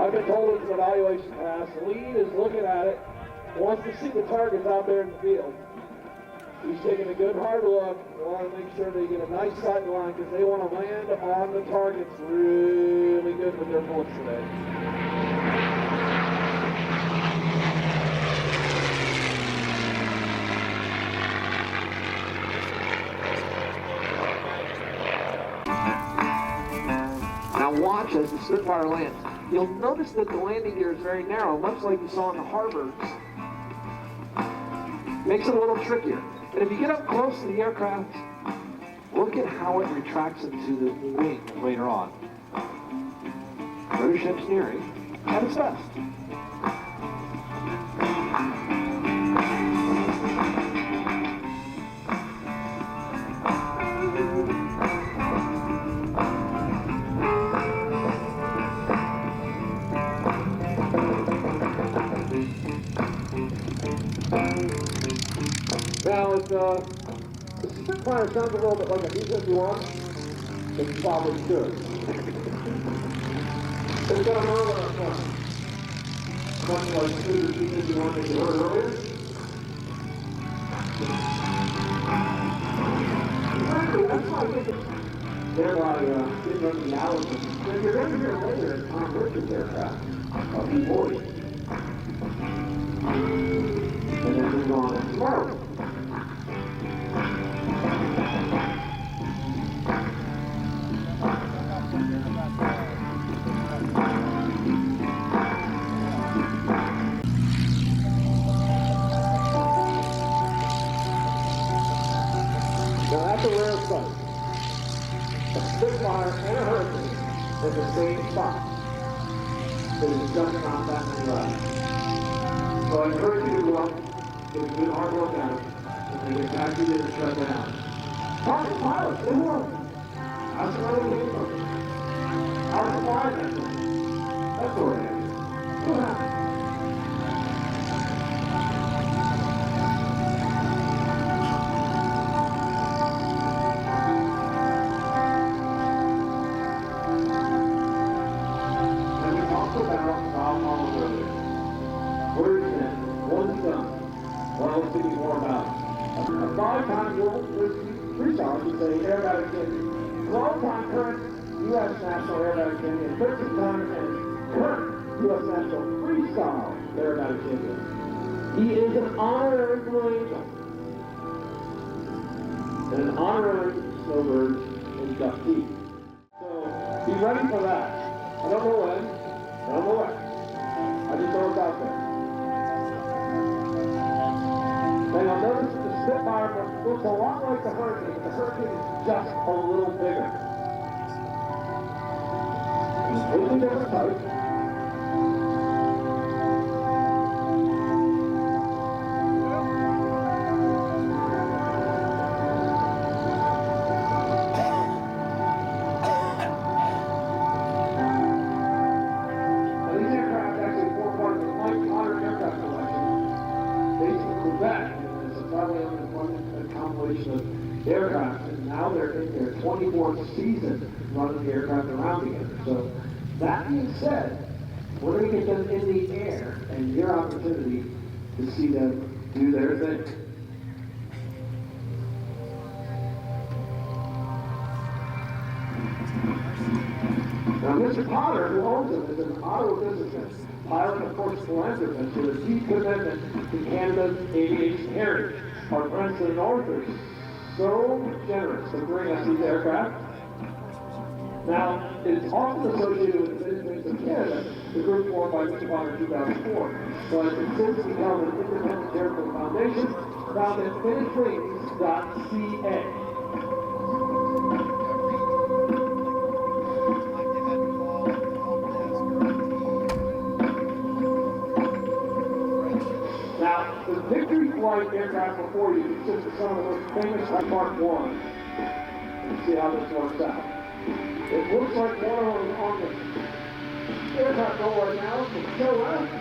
I've been told it's an evaluation pass. The lead is looking at it, wants to see the targets out there in the field. He's taking a good hard look. They want to make sure they get a nice sight line because they want to land on the targets really good with their bullets today. Now watch as the Spitfire lands. You'll notice that the landing gear is very narrow, much like you saw in the Harbors. Makes it a little trickier. And if you get up close to the aircraft, look at how it retracts into the wing later on. British engineering at its best. Now, if the Spitfire sounds a little bit like a B-51, it probably should. It's got a roll up front. Much like the B-51 that you heard earlier. Exactly, that's why I think it's thereby getting into the hours. If you're going to hear later in Tom Richard's aircraft, a B-40. And then move on tomorrow. Now that's a rare sight. A Spitfire and a Hurricane in the same spot. It is just not that many left. So I encourage you to go up, get a good hard look at it, and they get back to you to shut down. Talk to pilots, they won. That's where they came from. Our suppliers, that's where it is. What happened? Well, let's think more about it. A 5-time world three-star should say aerobatic champion, 12-time current U.S. national aerobatic champion, 13-time and current U.S. national freestyle aerobatic champion. He is an honorary Blue Angel and an honorary Snowbird inductee. So be ready for that. I don't know when, I don't know when. I just know it's out there. Now you'll notice that the Spitfire looks a lot like the Hurricane, but the Hurricane is just a little bigger. Completely different type. Now these aircraft actually form part of the Mike Potter aircraft collection, based in Quebec. Probably a compilation of aircraft, and now they're in their 24th season running the aircraft around together. So that being said, we're going to get them in the air and your opportunity to see them do their thing. Now Mr. Potter, who owns them, is an Ottawa businessman, pilot, of course, philanthropist with a deep commitment to Canada's aviation heritage. Our friends to the north are so generous to bring us these aircraft. Now, it's often associated with the Citizens of Canada, the group formed by Spitfire in 2004, but it's since become an independent charitable foundation found at finishwings.ca. Now, the Victory Flight aircraft before you consists of some of the most famous like Mark 1. Let's see how this works out. It looks like one of them on the aircraft go right now, so go left.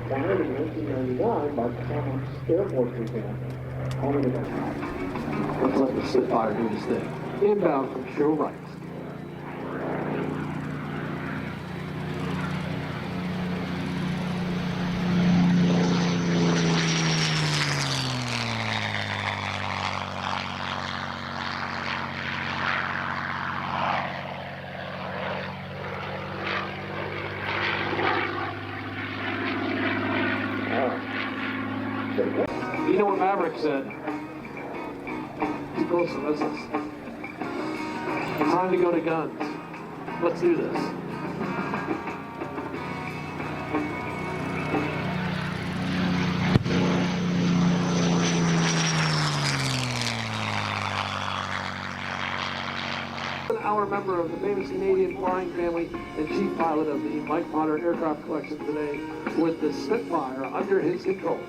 Fired in 1999 by Thomas Air Force Museum. Let's let the Spitfire do his thing. Inbound from show right. You know what Maverick said? Too close to missiles. Time to go to guns. Let's do this. Our member of the famous Canadian flying family and chief pilot of the Mike Potter aircraft collection today with the Spitfire under his control.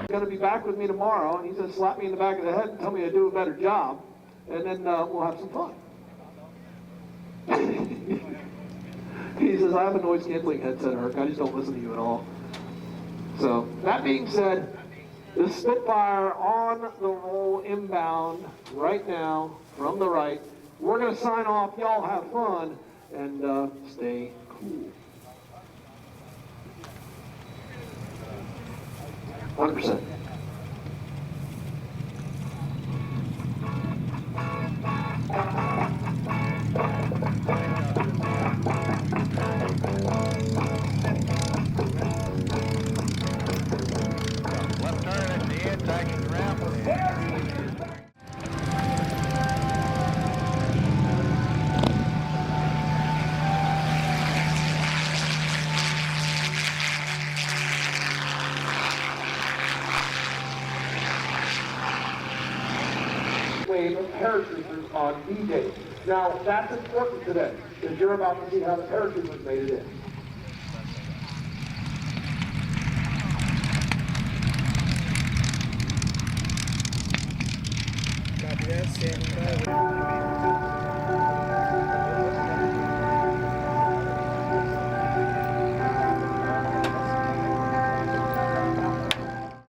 Going to be back with me tomorrow, and he's going to slap me in the back of the head and tell me to do a better job, and then we'll have some fun. He says, I have a noise canceling headset, Herc. I just don't listen to you at all. So, that being said, the Spitfire on the roll inbound right now from the right. We're going to sign off. Y'all have fun, and stay cool. 100%. Left turn at the end, tagging around for wave of paratroopers on D-Day. Now, that's important today, because you're about to see how the paratroopers made it in. Copy that, standing by.